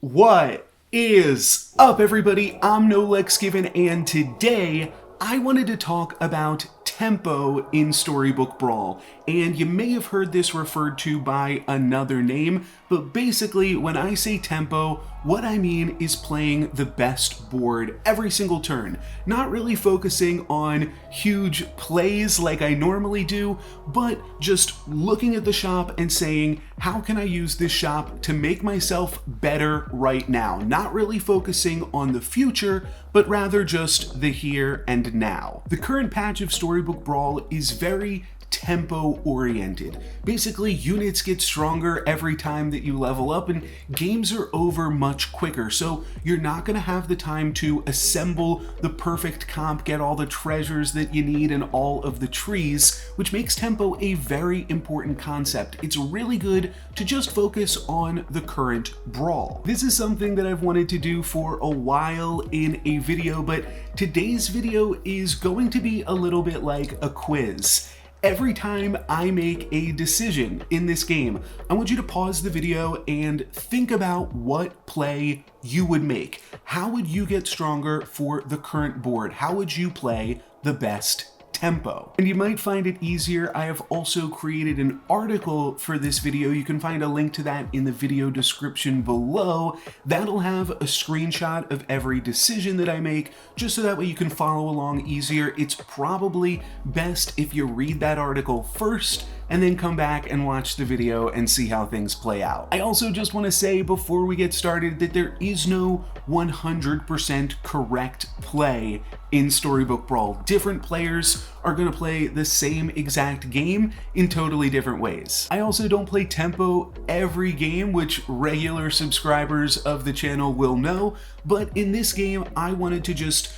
What is up, everybody? I'm NoLucksGiven, and today I wanted to talk about tempo in Storybook Brawl. And you may have heard this referred to by another name, but basically when I say tempo, what I mean is playing the best board every single turn. Not really focusing on huge plays like I normally do, but just looking at the shop and saying, how can I use this shop to make myself better right now? Not really focusing on the future, but rather just the here and now. The current patch of Storybook Brawl is very tempo oriented. Basically, units get stronger every time that you level up and games are over much quicker, so you're not going to have the time to assemble the perfect comp, get all the treasures that you need and all of the trees, which makes tempo a very important concept. It's really good to just focus on the current brawl. This is something that I've wanted to do for a while in a video, but today's video is going to be a little bit like a quiz. Every time I make a decision in this game, I want you to pause the video and think about what play you would make. How would you get stronger for the current board? How would you play the best tempo? And you might find it easier. I have also created an article for this video. You can find a link to that in the video description below. That'll have a screenshot of every decision that I make, just so that way you can follow along easier. It's probably best if you read that article first and then come back and watch the video and see how things play out. I also just want to say before we get started that there is no 100% correct play in Storybook Brawl. Different players are going to play the same exact game in totally different ways. I also don't play tempo every game, which regular subscribers of the channel will know, but in this game I wanted to just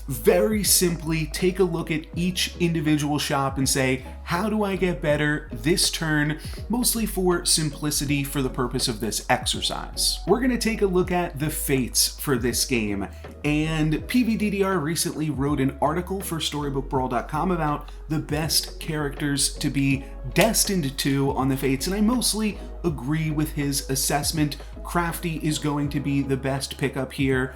very simply take a look at each individual shop and say, how do I get better this turn, mostly for simplicity for the purpose of this exercise. We're going to take a look at the fates for this game, and PVDDR recently wrote an article for StorybookBrawl.com about the best characters to be destined to on the fates, and I mostly agree with his assessment. Crafty is going to be the best pickup here.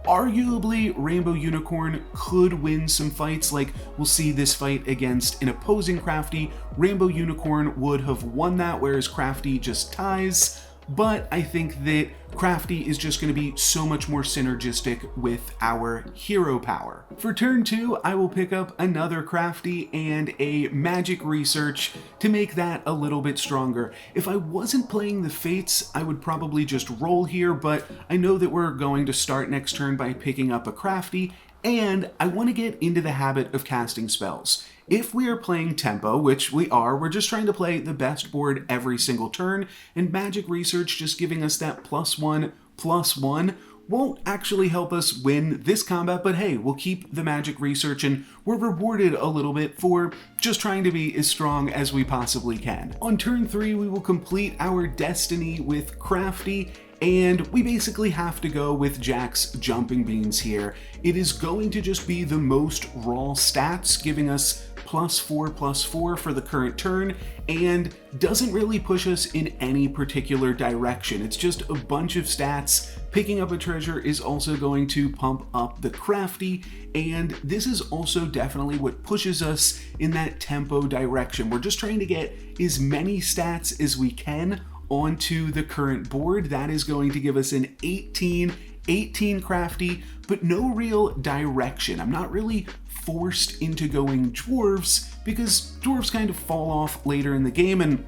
Arguably, Rainbow Unicorn could win some fights, like we'll see this fight against an opposing Crafty. Rainbow Unicorn would have won that, whereas Crafty just ties. But I think that Crafty is just going to be so much more synergistic with our hero power. For turn 2, I will pick up another Crafty and a Magic Research to make that a little bit stronger. If I wasn't playing the Fates, I would probably just roll here, but I know that we're going to start next turn by picking up a Crafty, and I want to get into the habit of casting spells. If we are playing tempo, which we are, we're just trying to play the best board every single turn, and Magic Research just giving us that +1/+1 won't actually help us win this combat, but hey, we'll keep the Magic Research and we're rewarded a little bit for just trying to be as strong as we possibly can. On turn 3, we will complete our destiny with Crafty, and we basically have to go with Jack's Jumping Beans here. It is going to just be the most raw stats, giving us +4/+4 for the current turn, and doesn't really push us in any particular direction. It's just a bunch of stats. Picking up a treasure is also going to pump up the Crafty, and this is also definitely what pushes us in that tempo direction. We're just trying to get as many stats as we can onto the current board. That is going to give us an 18 Crafty, but no real direction. I'm not really forced into going dwarves because dwarves kind of fall off later in the game, and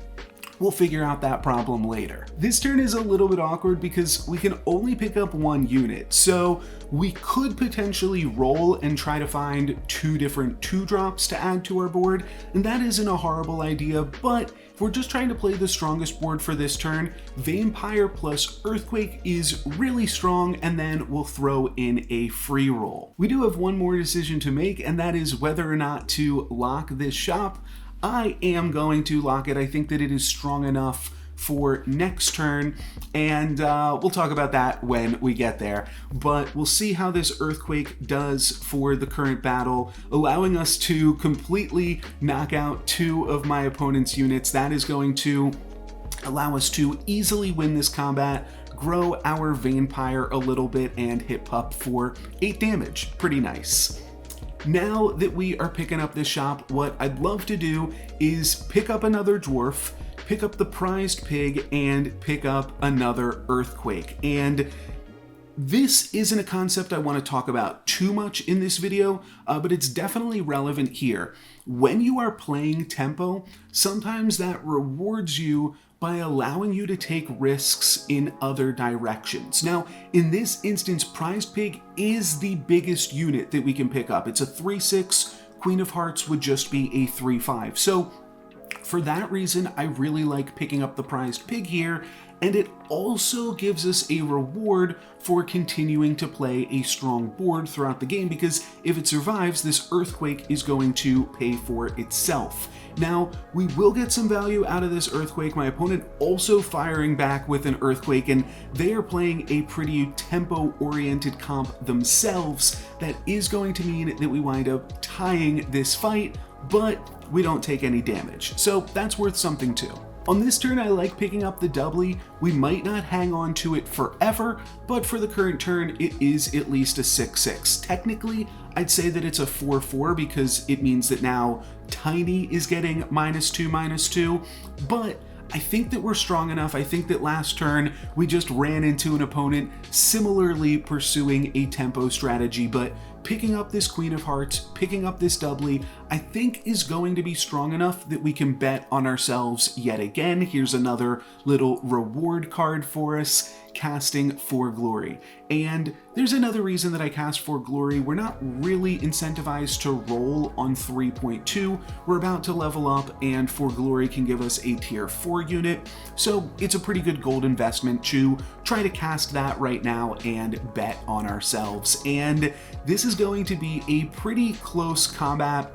we'll figure out that problem later. This turn is a little bit awkward because we can only pick up one unit, so we could potentially roll and try to find 2 different 2-drops to add to our board, and that isn't a horrible idea, but if we're just trying to play the strongest board for this turn, Vampire plus Earthquake is really strong, and then we'll throw in a free roll. We do have one more decision to make, and that is whether or not to lock this shop. I am going to lock it. I think that it is strong enough for next turn, and we'll talk about that when we get there. But we'll see how this Earthquake does for the current battle, allowing us to completely knock out 2 of my opponent's units. That is going to allow us to easily win this combat, grow our Vampire a little bit and hit Pup for 8 damage. Pretty nice. Now that we are picking up this shop, what I'd love to do is pick up another Dwarf, pick up the Prized Pig, and pick up another Earthquake. And this isn't a concept I want to talk about too much in this video, but it's definitely relevant here. When you are playing Tempo, sometimes that rewards you by allowing you to take risks in other directions. Now, in this instance, Prized Pig is the biggest unit that we can pick up. It's a 3/6, Queen of Hearts would just be a 3/5. So for that reason, I really like picking up the Prized Pig here, and it also gives us a reward for continuing to play a strong board throughout the game, because if it survives, this Earthquake is going to pay for itself. Now, we will get some value out of this Earthquake. My opponent also firing back with an Earthquake, and they are playing a pretty tempo-oriented comp themselves. That is going to mean that we wind up tying this fight, but we don't take any damage. So that's worth something too. On this turn, I like picking up the doubly. We might not hang on to it forever, but for the current turn, it is at least a 6/6. Technically, I'd say that it's a 4/4 because it means that now Tiny is getting -2/-2, but I think that we're strong enough. I think that last turn we just ran into an opponent similarly pursuing a tempo strategy, but picking up this Queen of Hearts, picking up this doubly, I think is going to be strong enough that we can bet on ourselves yet again. Here's another little reward card for us, casting For Glory. And there's another reason that I cast For Glory. We're not really incentivized to roll on 3.2. We're about to level up, and For Glory can give us a tier 4 unit. So it's a pretty good gold investment to try to cast that right now and bet on ourselves. And this is going to be a pretty close combat,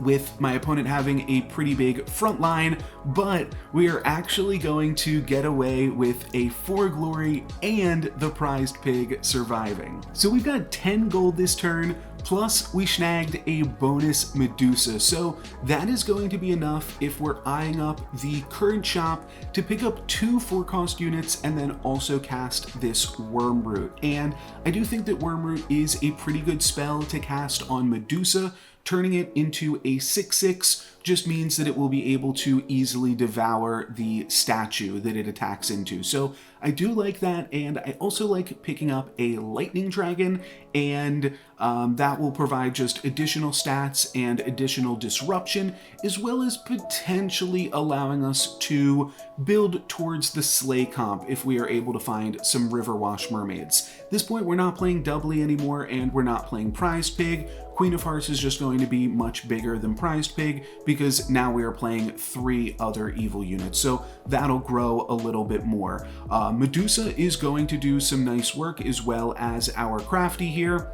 with my opponent having a pretty big front line, but we are actually going to get away with a For Glory and the Prized Pig surviving. So we've got 10 gold this turn, plus we snagged a bonus Medusa, so that is going to be enough if we're eyeing up the current shop to pick up 2 4-cost units and then also cast this Wormroot. And I do think that Wormroot is a pretty good spell to cast on Medusa. Turning it into a 6/6 just means that it will be able to easily devour the statue that it attacks into. So I do like that, and I also like picking up a Lightning Dragon, and that will provide just additional stats and additional disruption, as well as potentially allowing us to build towards the Slay comp if we are able to find some Riverwash Mermaids. At this point, we're not playing doubly anymore, and we're not playing Prized Pig. Queen of Hearts is just going to be much bigger than Prized Pig because now we are playing 3 other evil units, so that'll grow a little bit more. Medusa is going to do some nice work, as well as our Crafty here,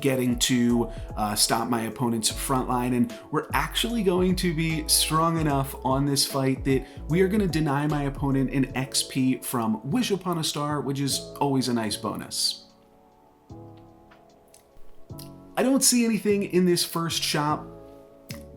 getting to stop my opponent's front line, and we're actually going to be strong enough on this fight that we are going to deny my opponent an XP from Wish Upon a Star, which is always a nice bonus. I don't see anything in this first shop,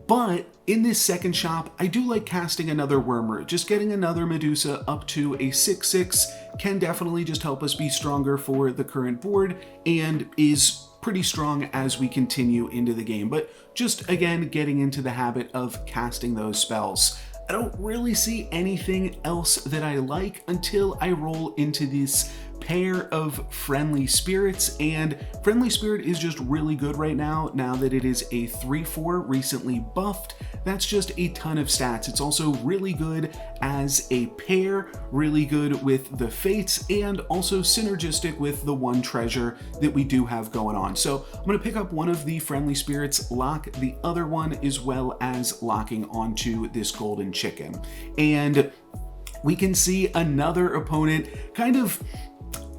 but in this second shop, I do like casting another Wormroot. Just getting another Medusa up to a 6/6 can definitely just help us be stronger for the current board, and is pretty strong as we continue into the game. But just, again, getting into the habit of casting those spells. I don't really see anything else that I like until I roll into this pair of Friendly Spirits, and Friendly Spirit is just really good right now that it is a 3/4 recently buffed. That's just a ton of stats. It's also really good as a pair, really good with the Fates, and also synergistic with the one treasure that we do have going on. So I'm going to pick up one of the Friendly Spirits, lock the other one, as well as locking onto this Golden Chicken. And we can see another opponent kind of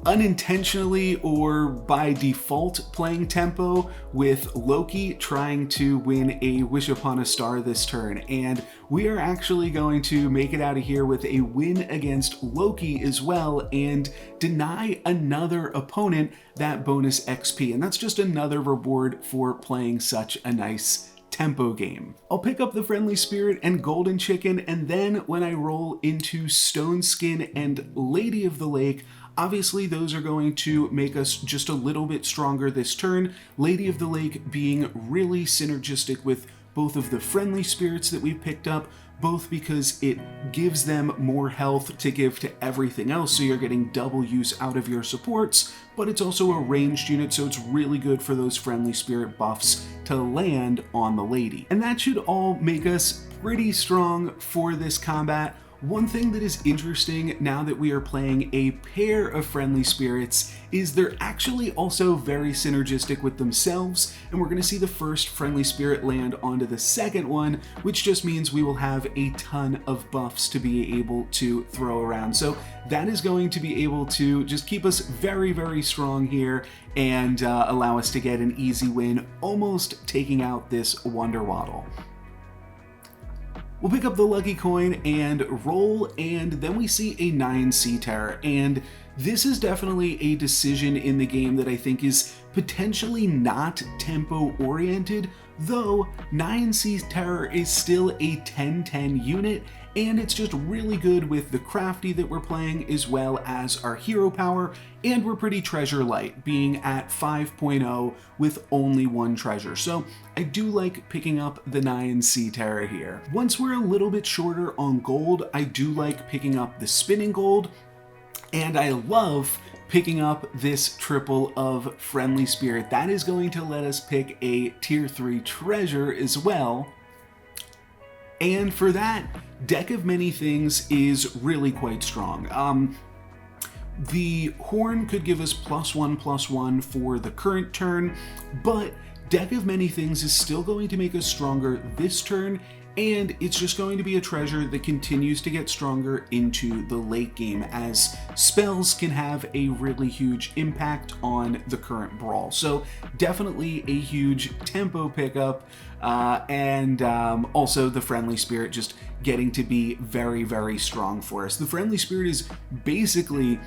unintentionally or by default playing Tempo, with Loki trying to win a Wish Upon a Star this turn, and we are actually going to make it out of here with a win against Loki as well, and deny another opponent that bonus XP, and that's just another reward for playing such a nice Tempo game. I'll pick up the Friendly Spirit and Golden Chicken, and then when I roll into Stone Skin and Lady of the Lake, Obviously, those are going to make us just a little bit stronger this turn. Lady of the Lake being really synergistic with both of the friendly spirits that we've picked up, both because it gives them more health to give to everything else, so you're getting double use out of your supports, but it's also a ranged unit, so it's really good for those friendly spirit buffs to land on the lady. And that should all make us pretty strong for this combat. One thing that is interesting now that we are playing a pair of friendly spirits is they're actually also very synergistic with themselves, and we're going to see the first friendly spirit land onto the second one, which just means we will have a ton of buffs to be able to throw around. So that is going to be able to just keep us very, very strong here and allow us to get an easy win, almost taking out this Wonder Waddle. We'll pick up the lucky coin and roll, and then we see a 9 Sea Terror, and this is definitely a decision in the game that I think is potentially not tempo oriented, though 9 Sea Terror is still a 10-10 unit, and it's just really good with the crafty that we're playing as well as our hero power, and we're pretty treasure light, being at 5.0 with only 1 treasure. So I do like picking up the 9 Sea Terror here. Once we're a little bit shorter on gold, I do like picking up the spinning gold, and I love picking up this triple of friendly spirit. That is going to let us pick a tier 3 treasure as well. And for that, Deck of Many Things is really quite strong. The Horn could give us +1/+1 for the current turn, but Deck of Many Things is still going to make us stronger this turn, and it's just going to be a treasure that continues to get stronger into the late game, as spells can have a really huge impact on the current brawl. So definitely a huge tempo pickup, and also the friendly spirit just getting to be very, very strong for us. The friendly spirit is basically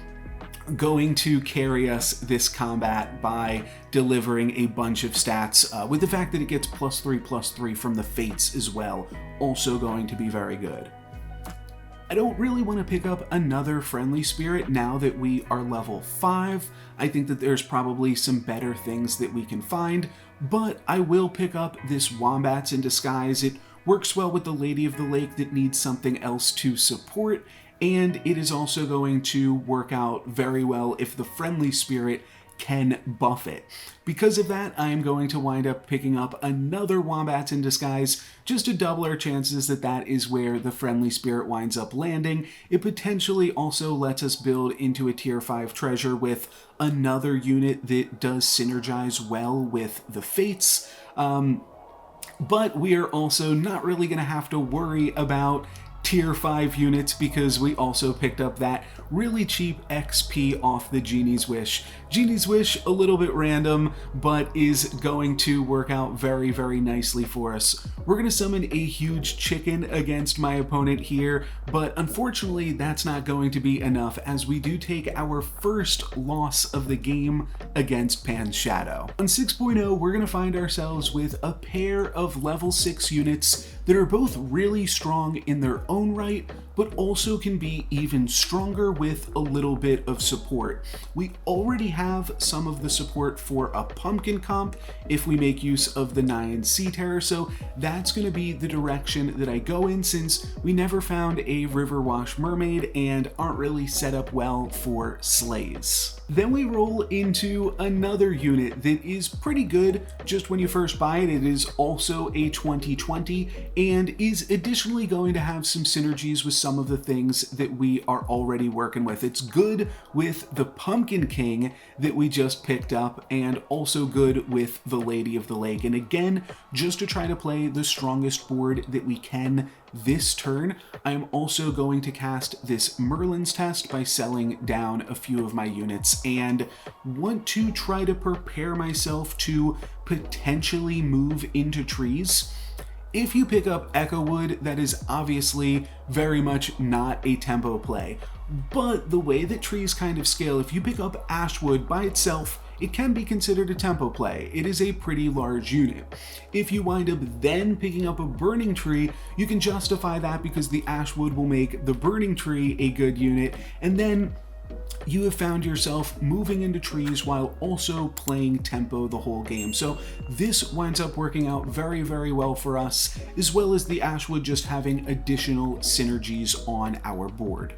going to carry us this combat by delivering a bunch of stats, with the fact that it gets +3/+3 from the fates as well, also going to be very good. I don't really want to pick up another friendly spirit now that we are level 5. I think that there's probably some better things that we can find, but I will pick up this Wombats in Disguise. It works well with the Lady of the Lake that needs something else to support, and it is also going to work out very well if the friendly spirit can buff it. Because of that, I am going to wind up picking up another Wombats in Disguise, just to double our chances that that is where the friendly spirit winds up landing. It potentially also lets us build into a tier 5 treasure with another unit that does synergize well with the fates, but we are also not really going to have to worry about tier 5 units because we also picked up that really cheap XP off the Genie's Wish. Genie's Wish, a little bit random, but is going to work out very, very nicely for us. We're going to summon a huge chicken against my opponent here, but unfortunately that's not going to be enough, as we do take our first loss of the game against Pan's Shadow. On 6.0, we're going to find ourselves with a pair of level 6 units that are both really strong in their own right, but also can be even stronger with a little bit of support. We already have some of the support for a pumpkin comp if we make use of the 9 Sea Terror, so that's going to be the direction that I go in, since we never found a Riverwash Mermaid and aren't really set up well for sleighs. Then we roll into another unit that is pretty good just when you first buy it. It is also a 2020 and is additionally going to have some synergies with some of the things that we are already working with. It's good with the Pumpkin King that we just picked up, and also good with the Lady of the Lake. And again, just to try to play the strongest board that we can this turn, I am also going to cast this Merlin's Test by selling down a few of my units, and want to try to prepare myself to potentially move into trees. If you pick up Echo Wood, that is obviously very much not a tempo play, but the way that trees kind of scale, if you pick up Ashwood by itself, it can be considered a tempo play. It is a pretty large unit. If you wind up then picking up a Burning Tree, you can justify that because the Ashwood will make the Burning Tree a good unit, and then you have found yourself moving into trees while also playing tempo the whole game. So this winds up working out very, very well for us, as well as the Ashwood just having additional synergies on our board.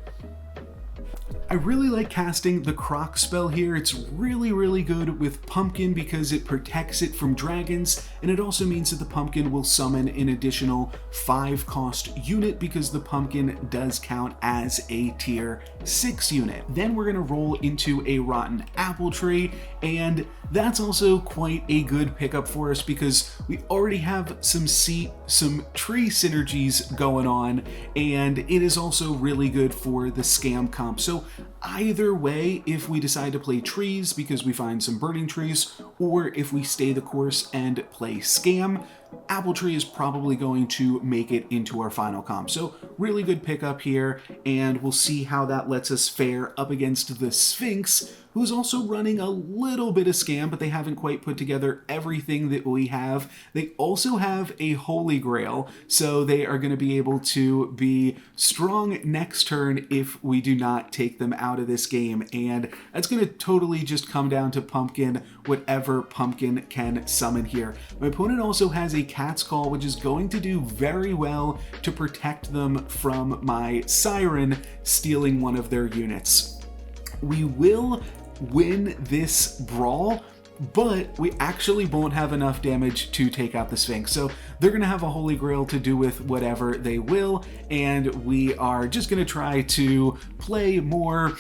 I really like casting the Croc spell here. It's really, really good with Pumpkin because it protects it from dragons, and it also means that the Pumpkin will summon an additional 5-cost unit because the Pumpkin does count as a tier 6 unit. Then we're gonna roll into a Rotten Apple Tree, and that's also quite a good pickup for us because we already have some tree synergies going on, and it is also really good for the scam comp. So either way, if we decide to play trees because we find some burning trees, or if we stay the course and play scam, Apple Tree is probably going to make it into our final comp. So really good pickup here, and we'll see how that lets us fare up against the Sphinx, who's also running a little bit of scam, but they haven't quite put together everything that we have. They also have a Holy Grail, so they are going to be able to be strong next turn if we do not take them out of this game, and that's going to totally just come down to Pumpkin, whatever Pumpkin can summon here. My opponent also has a Cat's Call, which is going to do very well to protect them from my Siren stealing one of their units. We will win this brawl, but we actually won't have enough damage to take out the Sphinx. So they're going to have a Holy Grail to do with whatever they will, and we are just going to try to play more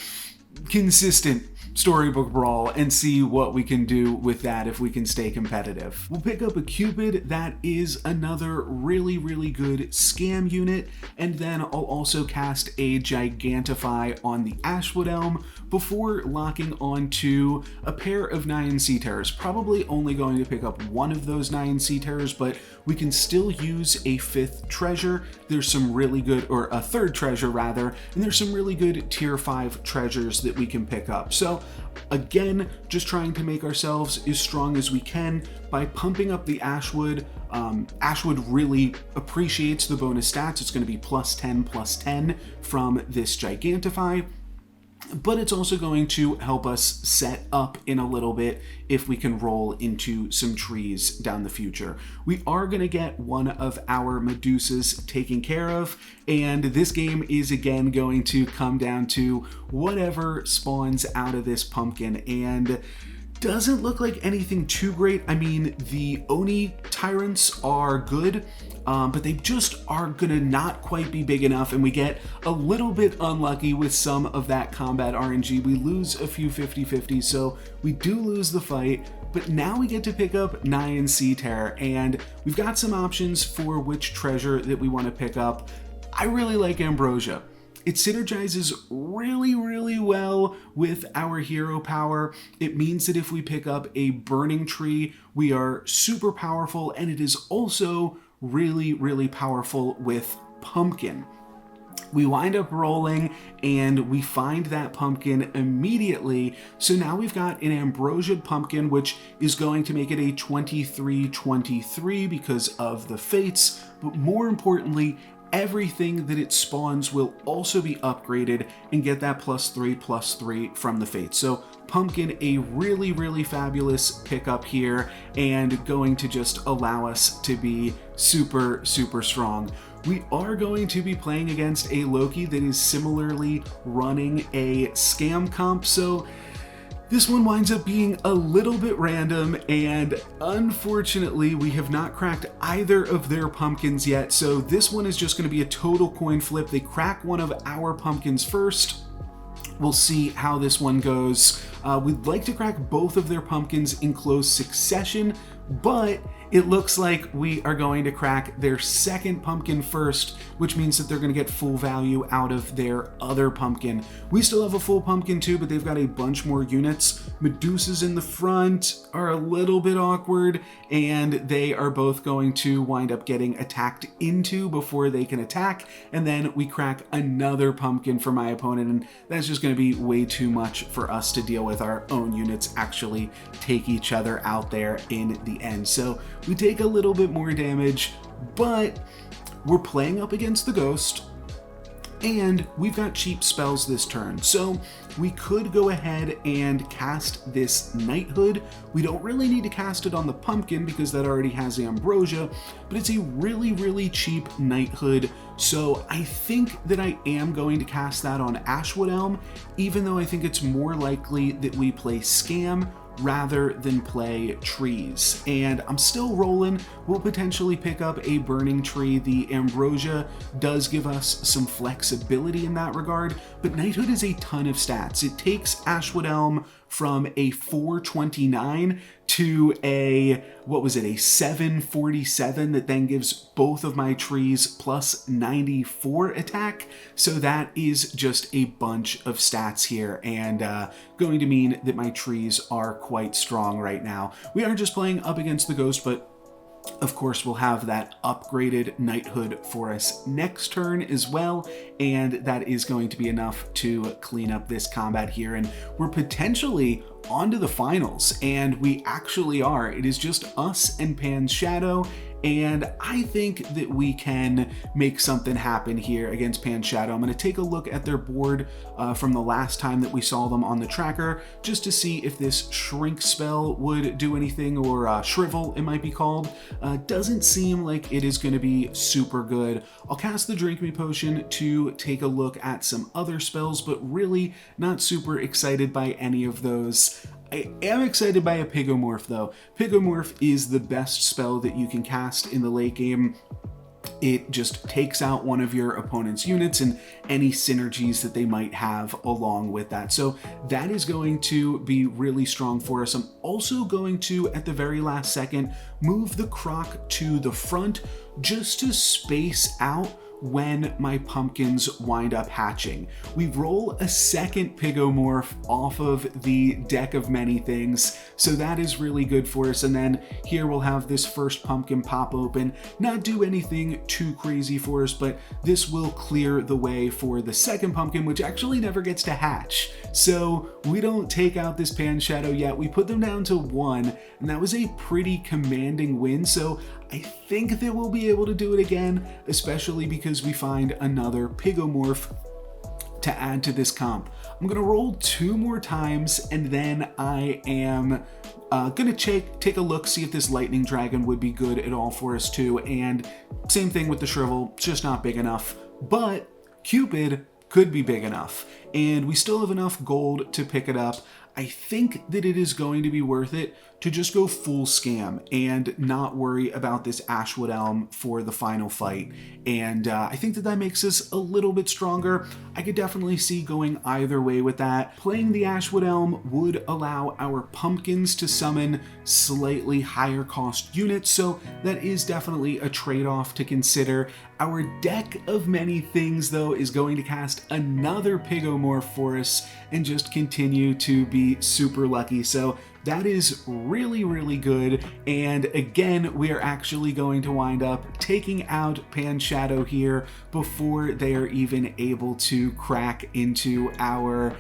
consistent Storybook Brawl and see what we can do with that if we can stay competitive. We'll pick up a Cupid. That is another really, really good scam unit, and then I'll also cast a Gigantify on the Ashwood Elm before locking onto a pair of 9 Sea Terrors. Probably only going to pick up one of those 9 Sea Terrors, but we can still use a 5th treasure. There's some really good, or a 3rd treasure rather, and there's some really good tier 5 treasures that we can pick up. So again, just trying to make ourselves as strong as we can by pumping up the Ashwood. Ashwood really appreciates the bonus stats. It's going to be +10/+10 from this Gigantify, but it's also going to help us set up in a little bit if we can roll into some trees down the future. We are going to get one of our Medusas taken care of, and this game is again going to come down to whatever spawns out of this Pumpkin, and doesn't look like anything too great. I mean, the Oni Tyrants are good, but they just are gonna not quite be big enough, and we get a little bit unlucky with some of that combat RNG. We lose a few 50-50s, so we do lose the fight, but now we get to pick up 9 Sea Terror, and we've got some options for which treasure that we want to pick up. I really like Ambrosia. It synergizes really, really well with our hero power. It means that if we pick up a burning tree, we are super powerful, and it is also really, really powerful with Pumpkin. We wind up rolling and we find that Pumpkin immediately. So now we've got an Ambrosia Pumpkin, which is going to make it a 23/23 because of the fates, but more importantly, everything that it spawns will also be upgraded and get that +3/+3 from the Fates. So Pumpkin, a really, really fabulous pickup here, and going to just allow us to be super, super strong. We are going to be playing against a Loki that is similarly running a scam comp, so this one winds up being a little bit random, and unfortunately we have not cracked either of their pumpkins yet, so this one is just going to be a total coin flip. They crack one of our pumpkins first. We'll see how this one goes. We'd like to crack both of their pumpkins in close succession, but it looks like we are going to crack their second pumpkin first, which means that they're going to get full value out of their other pumpkin. We still have a full pumpkin too, but they've got a bunch more units. Medusas in the front are a little bit awkward, and they are both going to wind up getting attacked into before they can attack, and then we crack another pumpkin for my opponent, and that's just going to be way too much for us to deal with. Our own units actually take each other out there in the end. So we take a little bit more damage, but we're playing up against the Ghost, and we've got cheap spells this turn. So we could go ahead and cast this knighthood. We don't really need to cast it on the pumpkin because that already has ambrosia, but it's a really cheap knighthood. So I think that I am going to cast that on Ashwood Elm, even though I think it's more likely that we play Scam rather than play trees. And I'm still rolling. We'll potentially pick up a burning tree. The ambrosia does give us some flexibility in that regard, but knighthood is a ton of stats. It takes Ashwood Elm from a 429 to a, what was it, a 747 that then gives both of my trees plus 94 attack. So that is just a bunch of stats here, and going to mean that my trees are quite strong right now. We are just playing up against the ghost, but of course, we'll have that upgraded knighthood for us next turn as well, and that is going to be enough to clean up this combat here, and we're potentially on to the finals, and we actually are. It is just us and Pan's Shadow, and I think that we can make something happen here against Pan's Shadow. I'm going to take a look at their board from the last time that we saw them on the tracker, just to see if this shrink spell would do anything, or shrivel it might be called. Doesn't seem like it is going to be super good. I'll cast the Drink Me Potion to take a look at some other spells, but really not super excited by any of those. I am excited by a Pigomorph though. Pigomorph is the best spell that you can cast in the late game. It just takes out one of your opponent's units and any synergies that they might have along with that. So that is going to be really strong for us. I'm also going to, at the very last second, move the croc to the front just to space out when my pumpkins wind up hatching. We roll a second Pigomorph off of the deck of many things, so that is really good for us. And then here we'll have this first pumpkin pop open, not do anything too crazy for us, but this will clear the way for the second pumpkin, which actually never gets to hatch. So we don't take out this Pan's Shadow yet. We put them down to 1, and that was a pretty commanding win. So I think that we'll be able to do it again, especially because we find another Pigomorph to add to this comp. I'm gonna roll 2 more times, and then I am gonna take a look, see if this lightning dragon would be good at all for us too. And same thing with the shrivel, it's just not big enough, but Cupid could be big enough, and we still have enough gold to pick it up. I think that it is going to be worth it to just go full Scam and not worry about this Ashwood Elm for the final fight. And I think that makes us a little bit stronger. I could definitely see going either way with that. Playing the Ashwood Elm would allow our pumpkins to summon slightly higher cost units, so that is definitely a trade-off to consider. Our deck of many things, though, is going to cast another Pigomorph for us and just continue to be super lucky. So that is really good. And again, we are actually going to wind up taking out Pan's Shadow here before they are even able to crack into our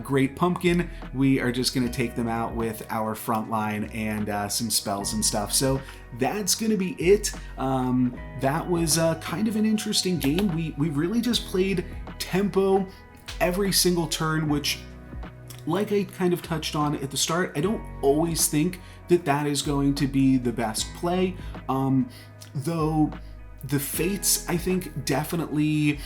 Great Pumpkin. We are just going to take them out with our front line and some spells and stuff. So that's going to be it. That was kind of an interesting game. We really just played tempo every single turn, which, like I kind of touched on at the start, I don't always think that that is going to be the best play, though the Fates, I think, definitely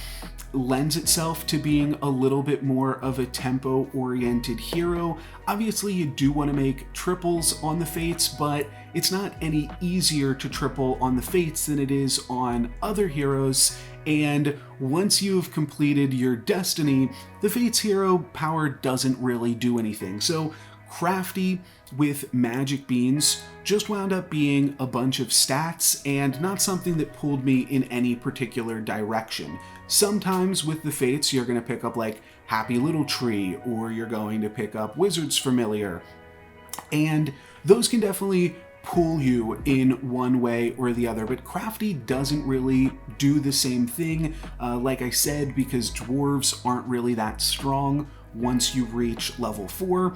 lends itself to being a little bit more of a tempo-oriented hero. Obviously, you do want to make triples on the Fates, but it's not any easier to triple on the Fates than it is on other heroes. And once you've completed your destiny, the Fates hero power doesn't really do anything. So Crafty with magic beans just wound up being a bunch of stats and not something that pulled me in any particular direction. Sometimes with the Fates, you're going to pick up like Happy Little Tree, or you're going to pick up Wizard's Familiar, and those can definitely pull you in one way or the other, but Crafty doesn't really do the same thing, like I said, because dwarves aren't really that strong once you reach level 4.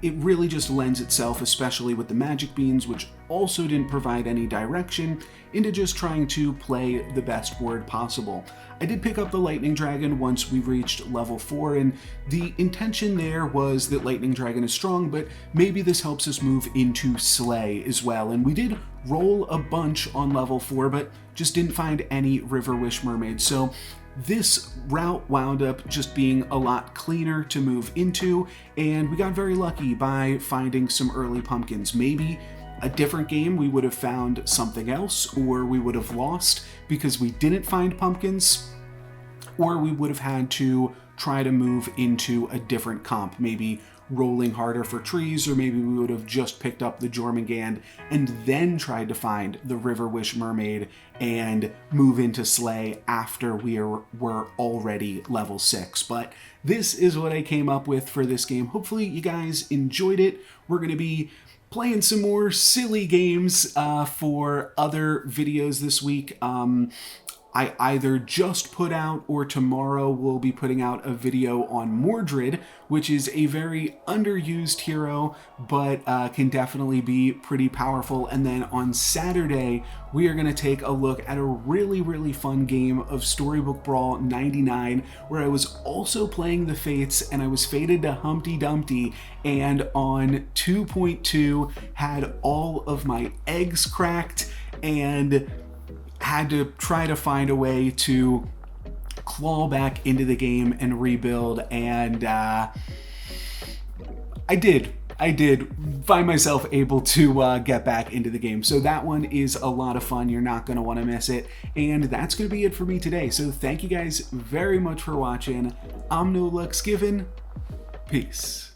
It really just lends itself, especially with the magic beans, which also didn't provide any direction, into just trying to play the best board possible. I did pick up the Lightning Dragon once we reached level 4, and the intention there was that Lightning Dragon is strong, but maybe this helps us move into Slay as well. And we did roll a bunch on level 4, but just didn't find any River Wish Mermaid. So this route wound up just being a lot cleaner to move into, and we got very lucky by finding some early pumpkins. Maybe a different game we would have found something else, or we would have lost because we didn't find pumpkins, or we would have had to try to move into a different comp, maybe rolling harder for trees, or maybe we would have just picked up the Jormungand and then tried to find the River Wish Mermaid and move into Slay after we were already level 6. But this is what I came up with for this game. Hopefully you guys enjoyed it. We're going to be playing some more silly games for other videos this week. I either just put out or tomorrow we'll be putting out a video on Mordred, which is a very underused hero, but can definitely be pretty powerful. And then on Saturday, we are going to take a look at a really, really fun game of Storybook Brawl 99, where I was also playing the Fates, and I was fated to Humpty Dumpty, and on 2.2 had all of my eggs cracked, and had to try to find a way to claw back into the game and rebuild, and I did find myself able to get back into the game. So that one is a lot of fun. You're not going to want to miss it. And that's going to be it for me today. So thank you guys very much for watching. I'm NoLucksGiven. Peace.